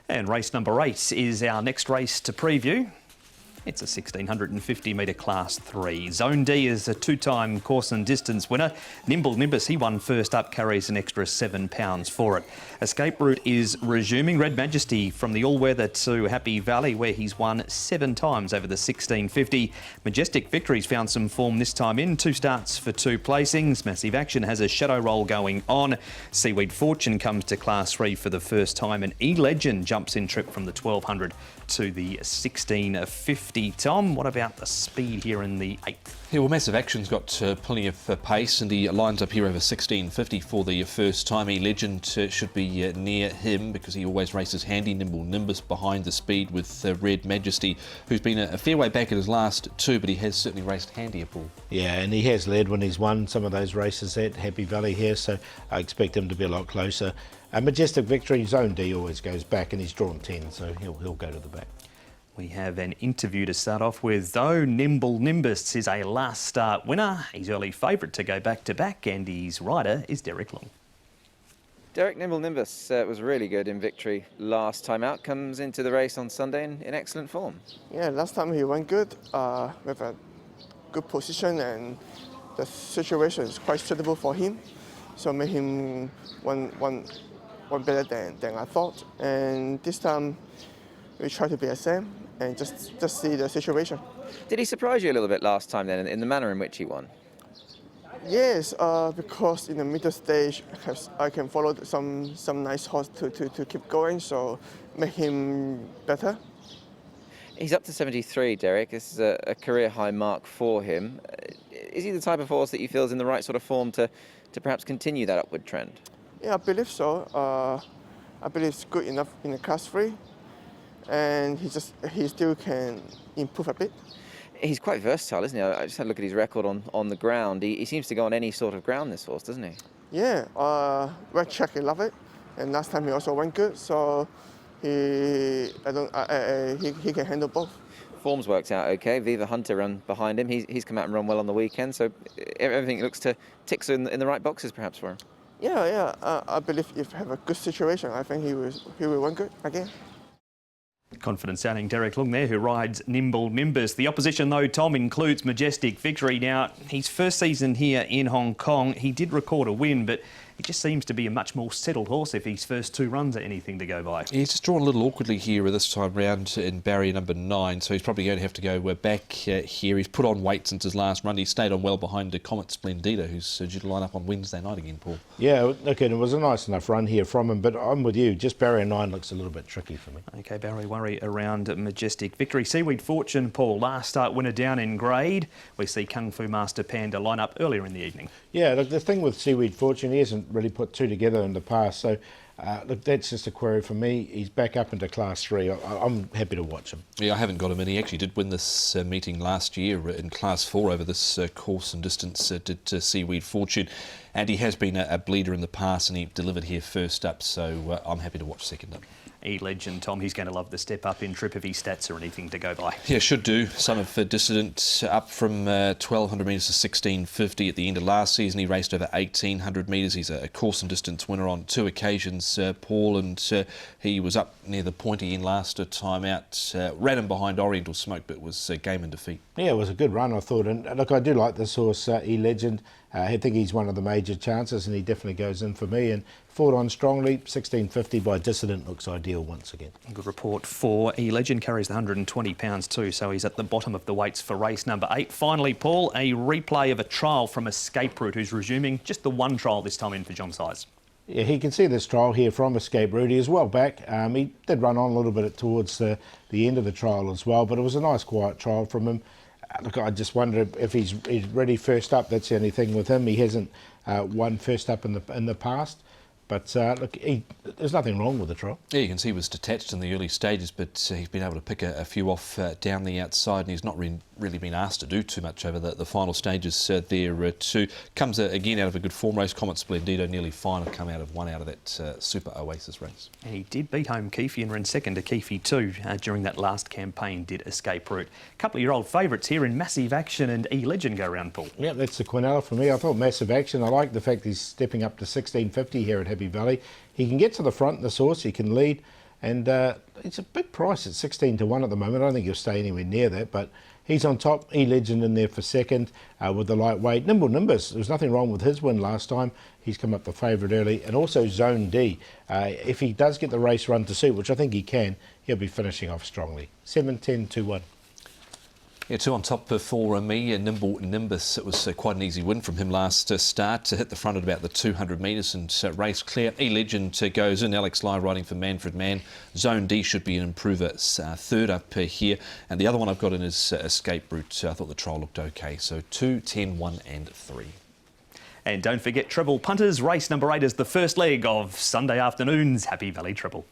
And race number 8 is our next race to preview. It's a 1650 metre Class 3. Zone D is a two-time course and distance winner. Nimble Nimbus, he won first up, carries an extra £7 for it. Escape Route is resuming. Red Majesty from the all-weather to Happy Valley, where he's won 7 times over the 1650. Majestic Victory's found some form this time in. 2 starts for 2 placings. Massive Action has a shadow roll going on. Seaweed Fortune comes to Class 3 for the first time, and E-Legend jumps in trip from the 1200 to the 1650. Tom, what about the speed here in the 8th? Yeah, well, Massive Action's got plenty of pace, and he lines up here over 1650 for the first time. E-Legend should be near him because he always races handy. Nimble Nimbus behind the speed with Red Majesty, who's been a fair way back in his last 2, but he has certainly raced handier, Paul. Yeah, and he has led when he's won some of those races at Happy Valley here, so I expect him to be a lot closer. A Majestic Victory, Zone D always goes back, and he's drawn 10, so he'll go to the back. We have an interview to start off with, though. Nimble Nimbus is a last start winner. He's early favourite to go back-to-back, and his rider is Derek Long. Derek, Nimble Nimbus was really good in victory last time out. Comes into the race on Sunday in excellent form. Yeah, last time he went good with a good position, and the situation is quite suitable for him. So made him one better than I thought. And this time we try to be the same and just see the situation. Did he surprise you a little bit last time then in the manner in which he won? Yes, because in the middle stage I can follow some nice horse to keep going, so make him better. He's up to 73, Derek. This is a career high mark for him. Is he the type of horse that you feel is in the right sort of form to perhaps continue that upward trend? Yeah, I believe so. I believe it's good enough in the Class 3. And he still can improve a bit. He's quite versatile, isn't he? I just had a look at his record on the ground. He seems to go on any sort of ground, this horse, doesn't he? Yeah, red track, he love it. And last time he also went good, so he can handle both. Form's worked out okay. Viva Hunter run behind him. He's come out and run well on the weekend, so everything looks to tick in the right boxes perhaps for him. Yeah. I believe if he have a good situation, I think he will win good again. Confident sounding Derek Long there, who rides Nimble Nimbus. The opposition, though, Tom, includes Majestic Victory. Now, his first season here in Hong Kong, he did record a win, but it just seems to be a much more settled horse if his first 2 runs are anything to go by. He's just drawn a little awkwardly here this time round in barrier number 9, so he's probably going to have to go back here. He's put on weight since his last run. He stayed on well behind Comet Splendida, who's due to line up on Wednesday night again, Paul. Yeah, okay, it was a nice enough run here from him, but I'm with you. Just barrier 9 looks a little bit tricky for me. OK, Barry worry around Majestic Victory. Seaweed Fortune, Paul, last start winner down in grade. We see Kung Fu Master Panda line up earlier in the evening. Yeah, look, the thing with Seaweed Fortune, he hasn't really put 2 together in the past, so look, that's just a query for me. He's back up into Class 3. I'm happy to watch him. Yeah, I haven't got him in. He actually did win this meeting last year in Class 4 over this course and distance, did Seaweed Fortune, and he has been a bleeder in the past, and he delivered here first up, so I'm happy to watch second up. E-Legend, Tom, he's going to love the step up in trip if his stats are anything to go by. Yeah, should do. Son of Dissident, up from 1,200 metres to 1,650 at the end of last season. He raced over 1,800 metres. He's a course and distance winner on 2 occasions, Paul, and he was up near the pointy end last time out. Ran him behind Oriental Smoke, but was game in defeat. Yeah, it was a good run, I thought. And look, I do like this horse, E-Legend. I think he's one of the major chances, and he definitely goes in for me. And fought on strongly, 1650 by Dissident looks ideal once again. Good report for E-Legend, carries the £120 too, so he's at the bottom of the weights for race number 8. Finally, Paul, a replay of a trial from Escape Route, who's resuming just the 1 trial this time in for John Size. Yeah, he can see this trial here from Escape Route. He is well back. He did run on a little bit towards the end of the trial as well, but it was a nice quiet trial from him. Look, I just wonder if he's ready first up. That's the only thing with him. He hasn't won first up in the past. But look, there's nothing wrong with the trial. Yeah, you can see he was detached in the early stages, but he's been able to pick a few off down the outside, and he's not really been asked to do too much over the final stages there too. Comes again out of a good form race. Comet Splendido nearly final, come out of one out of that Super Oasis race. And he did beat home Keefe and ran second to Keefe too during that last campaign, did Escape Route. A couple of your old favourites here in Massive Action and E-Legend go round, Paul. Yeah, that's the Quinella for me. I thought Massive Action, I like the fact he's stepping up to 1650 here at Happy Valley. He can get to the front, this horse, he can lead. and it's a big price at 16 to 1 at the moment. I don't think he'll stay anywhere near that, but he's on top. E-Legend in there for second with the lightweight. Nimble Nimbus, there was nothing wrong with his win last time. He's come up the favourite early. And also Zone D. If he does get the race run to suit, which I think he can, he'll be finishing off strongly. 7, 10, 2, 1. Yeah, 2 on top for me, Nimble Nimbus. It was quite an easy win from him last start to hit the front at about the 200 metres and race clear. E-Legend goes in. Alex Lai riding for Manfred Mann. Zone D should be an improver, third up here. And the other one I've got in is Escape Route. I thought the trial looked okay. So 2, 10, 1 and 3. And don't forget Treble Punters. Race number 8 is the first leg of Sunday afternoon's Happy Valley Treble.